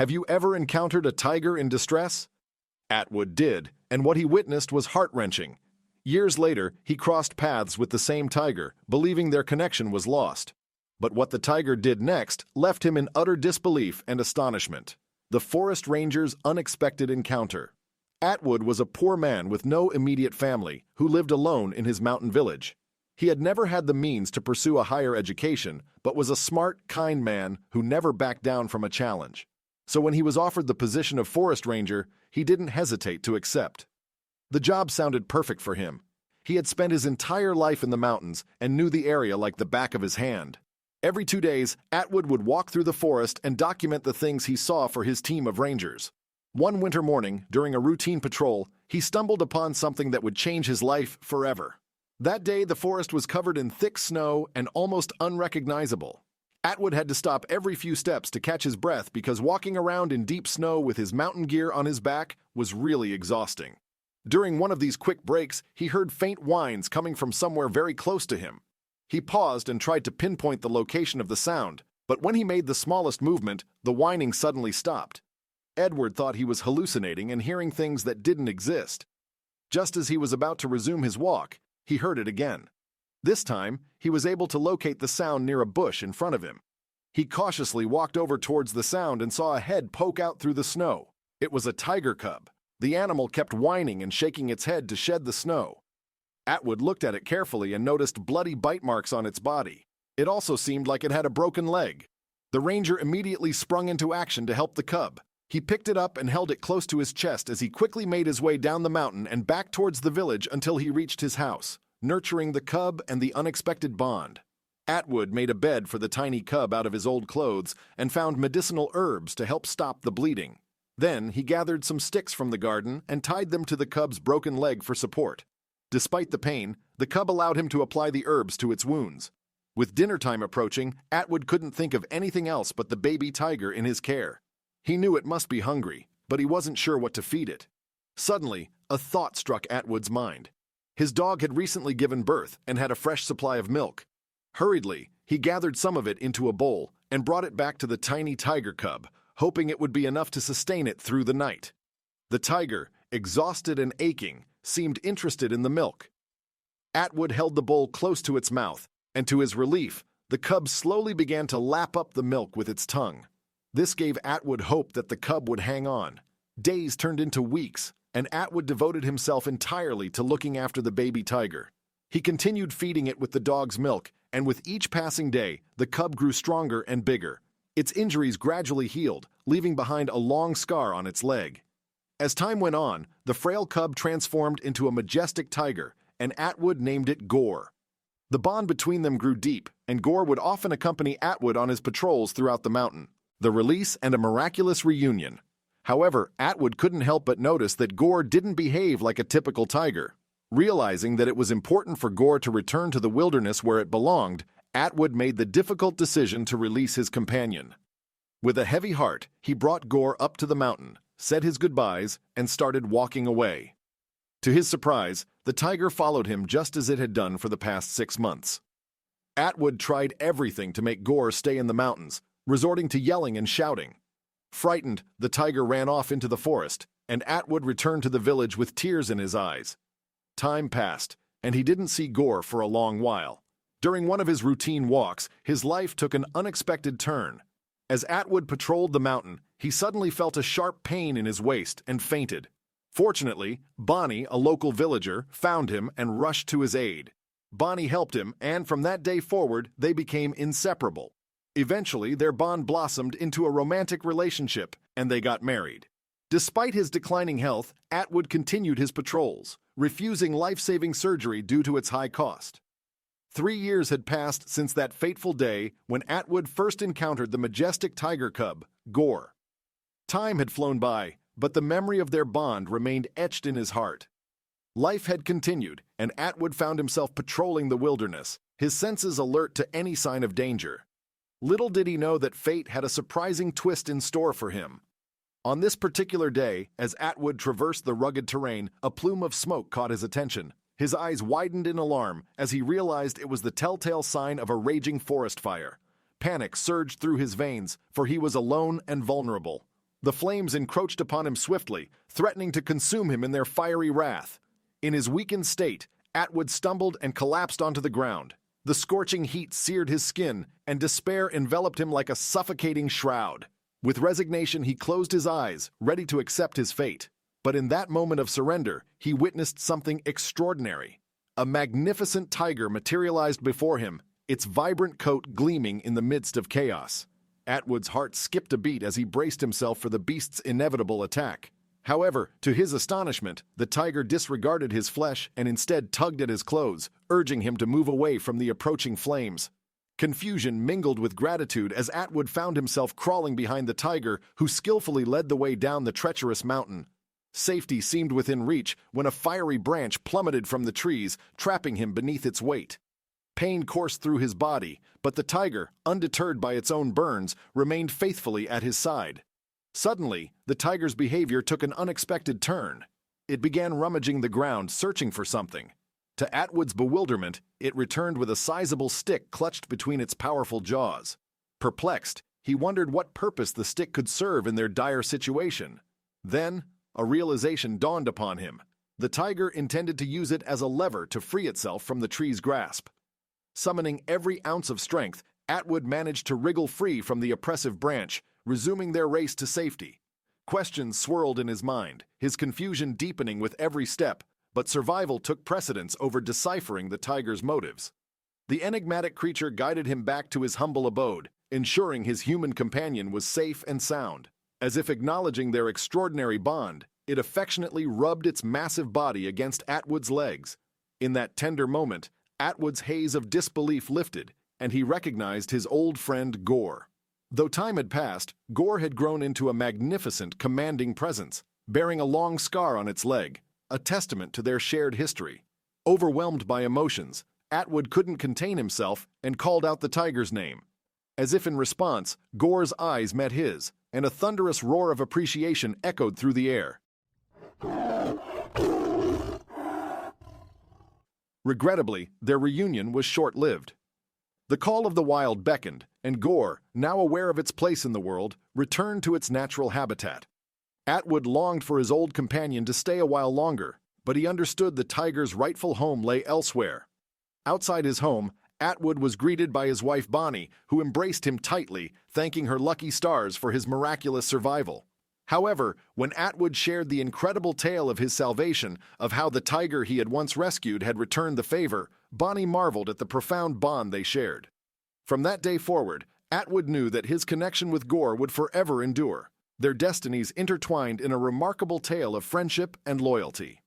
Have you ever encountered a tiger in distress? Atwood did, and what he witnessed was heart-wrenching. Years later, he crossed paths with the same tiger, believing their connection was lost. But what the tiger did next left him in utter disbelief and astonishment. The forest ranger's unexpected encounter. Atwood was a poor man with no immediate family who lived alone in his mountain village. He had never had the means to pursue a higher education, but was a smart, kind man who never backed down from a challenge. So when he was offered the position of forest ranger, he didn't hesitate to accept. The job sounded perfect for him. He had spent his entire life in the mountains and knew the area like the back of his hand. Every 2 days, Atwood would walk through the forest and document the things he saw for his team of rangers. One winter morning, during a routine patrol, he stumbled upon something that would change his life forever. That day, the forest was covered in thick snow and almost unrecognizable. Atwood had to stop every few steps to catch his breath because walking around in deep snow with his mountain gear on his back was really exhausting. During one of these quick breaks, he heard faint whines coming from somewhere very close to him. He paused and tried to pinpoint the location of the sound, but when he made the smallest movement, the whining suddenly stopped. Edward thought he was hallucinating and hearing things that didn't exist. Just as he was about to resume his walk, he heard it again. This time, he was able to locate the sound near a bush in front of him. He cautiously walked over towards the sound and saw a head poke out through the snow. It was a tiger cub. The animal kept whining and shaking its head to shed the snow. Atwood looked at it carefully and noticed bloody bite marks on its body. It also seemed like it had a broken leg. The ranger immediately sprung into action to help the cub. He picked it up and held it close to his chest as he quickly made his way down the mountain and back towards the village until he reached his house, nurturing the cub and the unexpected bond. Atwood made a bed for the tiny cub out of his old clothes and found medicinal herbs to help stop the bleeding. Then he gathered some sticks from the garden and tied them to the cub's broken leg for support. Despite the pain, the cub allowed him to apply the herbs to its wounds. With dinner time approaching, Atwood couldn't think of anything else but the baby tiger in his care. He knew it must be hungry, but he wasn't sure what to feed it. Suddenly, a thought struck Atwood's mind. His dog had recently given birth and had a fresh supply of milk. Hurriedly, he gathered some of it into a bowl and brought it back to the tiny tiger cub, hoping it would be enough to sustain it through the night. The tiger, exhausted and aching, seemed interested in the milk. Atwood held the bowl close to its mouth, and to his relief, the cub slowly began to lap up the milk with its tongue. This gave Atwood hope that the cub would hang on. Days turned into weeks, and Atwood devoted himself entirely to looking after the baby tiger. He continued feeding it with the dog's milk, and with each passing day, the cub grew stronger and bigger. Its injuries gradually healed, leaving behind a long scar on its leg. As time went on, the frail cub transformed into a majestic tiger, and Atwood named it Gore. The bond between them grew deep, and Gore would often accompany Atwood on his patrols throughout the mountain. The release and a miraculous reunion. However, Atwood couldn't help but notice that Gore didn't behave like a typical tiger. Realizing that it was important for Gore to return to the wilderness where it belonged, Atwood made the difficult decision to release his companion. With a heavy heart, he brought Gore up to the mountain, said his goodbyes, and started walking away. To his surprise, the tiger followed him just as it had done for the past 6 months. Atwood tried everything to make Gore stay in the mountains, resorting to yelling and shouting. Frightened, the tiger ran off into the forest, and Atwood returned to the village with tears in his eyes. Time passed, and he didn't see Gore for a long while. During one of his routine walks, his life took an unexpected turn. As Atwood patrolled the mountain, he suddenly felt a sharp pain in his waist and fainted. Fortunately, Bonnie, a local villager, found him and rushed to his aid. Bonnie helped him, and from that day forward, they became inseparable. Eventually, their bond blossomed into a romantic relationship, and they got married. Despite his declining health, Atwood continued his patrols, refusing life-saving surgery due to its high cost. 3 years had passed since that fateful day when Atwood first encountered the majestic tiger cub, Gore. Time had flown by, but the memory of their bond remained etched in his heart. Life had continued, and Atwood found himself patrolling the wilderness, his senses alert to any sign of danger. Little did he know that fate had a surprising twist in store for him. On this particular day, as Atwood traversed the rugged terrain, a plume of smoke caught his attention. His eyes widened in alarm as he realized it was the telltale sign of a raging forest fire. Panic surged through his veins, for he was alone and vulnerable. The flames encroached upon him swiftly, threatening to consume him in their fiery wrath. In his weakened state, Atwood stumbled and collapsed onto the ground. The scorching heat seared his skin, and despair enveloped him like a suffocating shroud. With resignation, he closed his eyes, ready to accept his fate. But in that moment of surrender, he witnessed something extraordinary. A magnificent tiger materialized before him, its vibrant coat gleaming in the midst of chaos. Atwood's heart skipped a beat as he braced himself for the beast's inevitable attack. However, to his astonishment, the tiger disregarded his flesh and instead tugged at his clothes, urging him to move away from the approaching flames. Confusion mingled with gratitude as Atwood found himself crawling behind the tiger, who skillfully led the way down the treacherous mountain. Safety seemed within reach when a fiery branch plummeted from the trees, trapping him beneath its weight. Pain coursed through his body, but the tiger, undeterred by its own burns, remained faithfully at his side. Suddenly, the tiger's behavior took an unexpected turn. It began rummaging the ground, searching for something. To Atwood's bewilderment, it returned with a sizable stick clutched between its powerful jaws. Perplexed, he wondered what purpose the stick could serve in their dire situation. Then, a realization dawned upon him. The tiger intended to use it as a lever to free itself from the tree's grasp. Summoning every ounce of strength, Atwood managed to wriggle free from the oppressive branch, resuming their race to safety. Questions swirled in his mind, his confusion deepening with every step, but survival took precedence over deciphering the tiger's motives. The enigmatic creature guided him back to his humble abode, ensuring his human companion was safe and sound. As if acknowledging their extraordinary bond, it affectionately rubbed its massive body against Atwood's legs. In that tender moment, Atwood's haze of disbelief lifted, and he recognized his old friend Gore. Though time had passed, Gore had grown into a magnificent, commanding presence, bearing a long scar on its leg, a testament to their shared history. Overwhelmed by emotions, Atwood couldn't contain himself and called out the tiger's name. As if in response, Gore's eyes met his, and a thunderous roar of appreciation echoed through the air. Regrettably, their reunion was short-lived. The call of the wild beckoned, and Gore, now aware of its place in the world, returned to its natural habitat. Atwood longed for his old companion to stay a while longer, but he understood the tiger's rightful home lay elsewhere. Outside his home, Atwood was greeted by his wife Bonnie, who embraced him tightly, thanking her lucky stars for his miraculous survival. However, when Atwood shared the incredible tale of his salvation, of how the tiger he had once rescued had returned the favor, Bonnie marveled at the profound bond they shared. From that day forward, Atwood knew that his connection with Gore would forever endure, their destinies intertwined in a remarkable tale of friendship and loyalty.